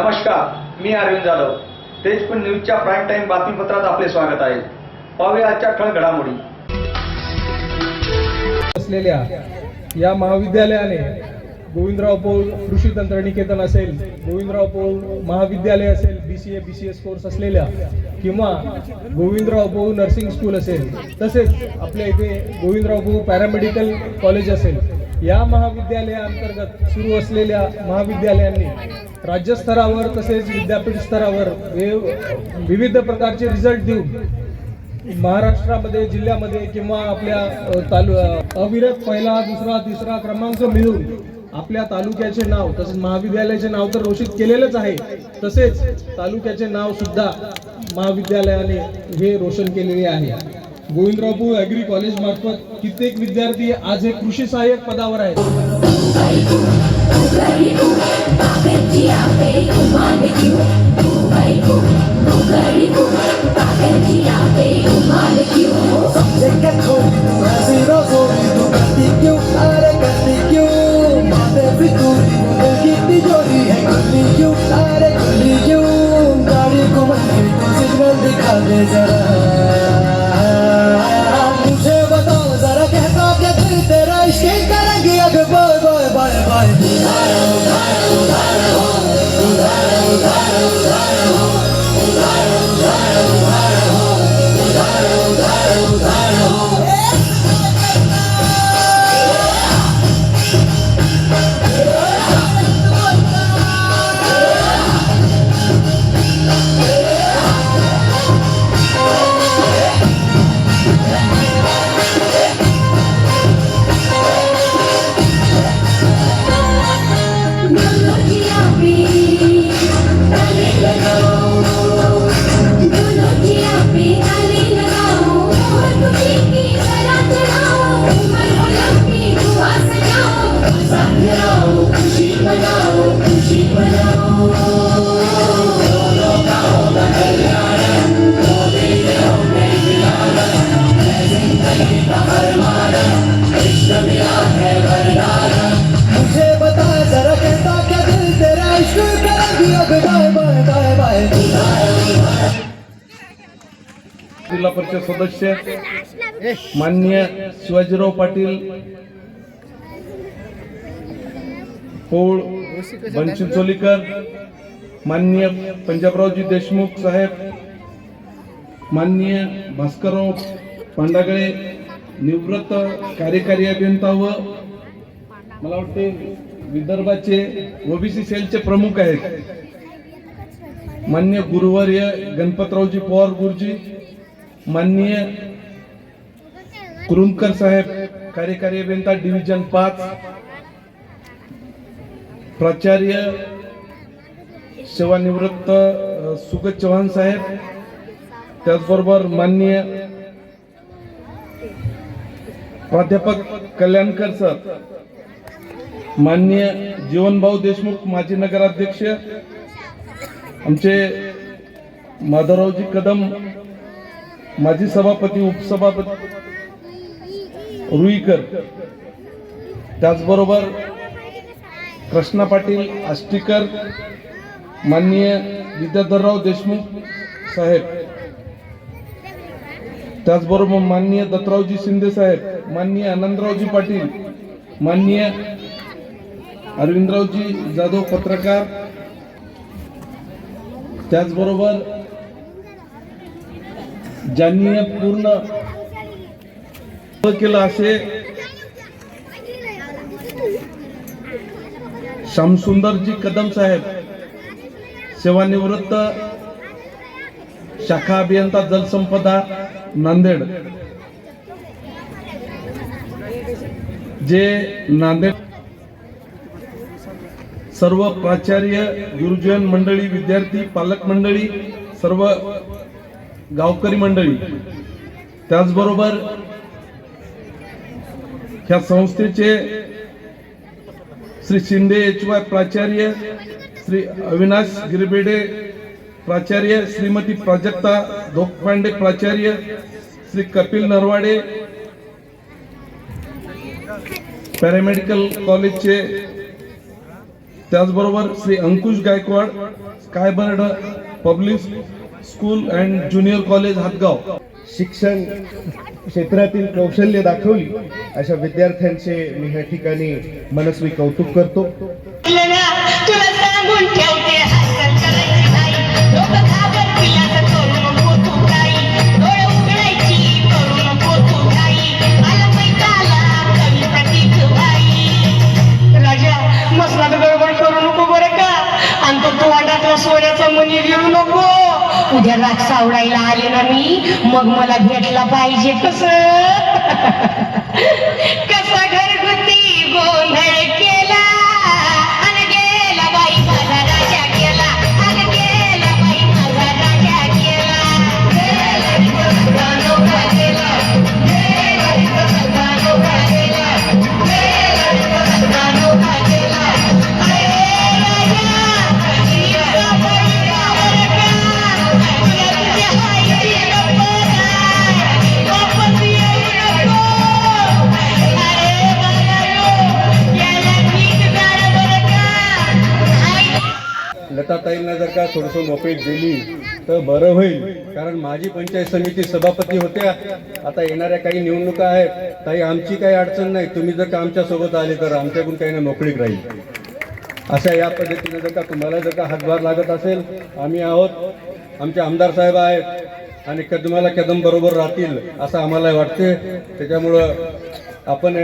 नमस्कार, मी अरविंद जाधव. तेजपूर न्यूजच्या prime time बातमीपत्रात आपले स्वागत आहे. पाहूया आजच्या ठळक घडामोडी. असलेल्या या महाविद्यालयाने गोविंदराव पौल कृषी तंत्रनिकेतन असेल, गोविंदराव पौल महाविद्यालय असेल, BCA BCS कोर्स असलेल्या, किंवा गोविंदराव पौल नर्सिंग स्कूल असेल, तसेच आपल्या इथे गोविंदराव पौल पॅरामेडिकल कॉलेज असेल, या महाविद्यालयाअंतर्गत सुरू असलेल्या महाविद्यालयांनी राज्यस्तरावर तसेच विद्यापीठ स्तरावर विविध प्रकारचे रिझल्ट देऊन महाराष्ट्रामध्ये, जिल्ह्यामध्ये किंवा आपल्या अविरत पहिला, दुसरा, तिसरा क्रमांक मिळवून आपल्या तालुक्याचे नाव तसेच महाविद्यालयाचे नाव तर रोशित केलेलंच आहे, तसेच तालुक्याचे नाव सुद्धा महाविद्यालयाने हे रोशन केलेले आहे. गोविंदराव पौल ॲग्री कॉलेज मार्फत कित्येक विद्यार्थी आज हे कृषी सहाय्यक पदावर आहेत. जिल्हा परिषद सदस्य माननीय शिवाजीराव पाटील पौळ बनचिंचोलीकर, माननीय पंजाबरावजी देशमुख साहेब, माननीय भास्करराव पांडागळे, निवृत्त कार्यकारी अभियंता व मला वाटते विदर्भाचे OBC सेलचे प्रमुख आहेत, माननीय गुरुवर्य गणपतरावजी पवार गुरुजी, माननीय कुरुंदकर साहेब, कार्यकारी अभियंता डिव्हिजन 5, प्राचार्य सेवानिवृत्त सुगत चव्हाण साहेब, त्याचबरोबर माननीय प्राध्यापक कल्याणकर सर, माननीय जीवनभाऊ देशमुख माजी नगराध्यक्ष, आमचे माधवरावजी कदम माजी सभापती, उपसभापती रुईकर, त्याचबरोबर कृष्णा पाटील आष्टीकर, माननीय विद्याधरराव देशमुख साहेब, त्याचबरोबर माननीय दत्तरावजी शिंदे साहेब, माननीय आनंदरावजी पाटील, माननीय अरविंदरावजी जाधव पत्रकार, त्याचबरोबर ज्यांनी पूर्ण केलं असे श्यामसुंदरजी कदम साहेब, सेवानिवृत्त शाखा अभियंता जलसंपदा नांदेड, जे नांदेड सर्व प्राचार्य, गुरुजन मंडळी, विद्यार्थी, पालक मंडळी, सर्व गावकरी मंडळी, त्याचबरोबर ह्या संस्थेचे श्री शिंदे HY प्राचार्य, श्री अविनाश गिरबेडे प्राचार्य, श्रीमती प्राजक्ता धोकपांडे प्राचार्य, श्री कपिल नरवाडे पॅरामेडिकल कॉलेजचे, त्याचबरोबर Shri Ankush Gaikwad Skybird public school and junior college Hatgaon. शिक्षण क्षेत्रातील कौशल्य दाखवली अशा विद्यार्थ्यांचे मी ह्या ठिकाणी मनस्वी कौतुक करतो. तुला सांगून ठेवते हालचाल करायची नाही. लोक घाबरतील असं करू नको तू काही. डोळे उघडायची करू नको तू काही. मला पैसा आला कवी प्रतीक भाई. राजा मसनात गडबड करू नको बरं का. आणि तो तोंडातला सोन्याचा मणी घेऊ नको. उद्या राग सावडायला आले ना मी मग मला भेटला पाहिजे कसा घरगुती गोंधळ केला आणि गेला बाई माझा राजा गेला. आणि गेला बाई माझा राजा गेला. नौका गेला. नौका गेला. नौका गेला. लताताईंना जर का थोडंसं मोकळीक दिली तर बरं होईल, कारण माझी पंचायत समिती सभापती होत्या. आता येणाऱ्या काही निवडणुका आहेत. ताई आमची काही अडचण नाही, तुम्ही जर का आमच्यासोबत आले तर आमच्याकडून काही ना मोकळीक राहील. अशा या पद्धतीने जर का तुम्हाला जर का हातभार लागत असेल, आम्ही आहोत, आमचे आमदार साहेब आहेत आणि कदमाला कदम बरोबर राहतील असं आम्हाला वाटते. त्याच्यामुळं आपण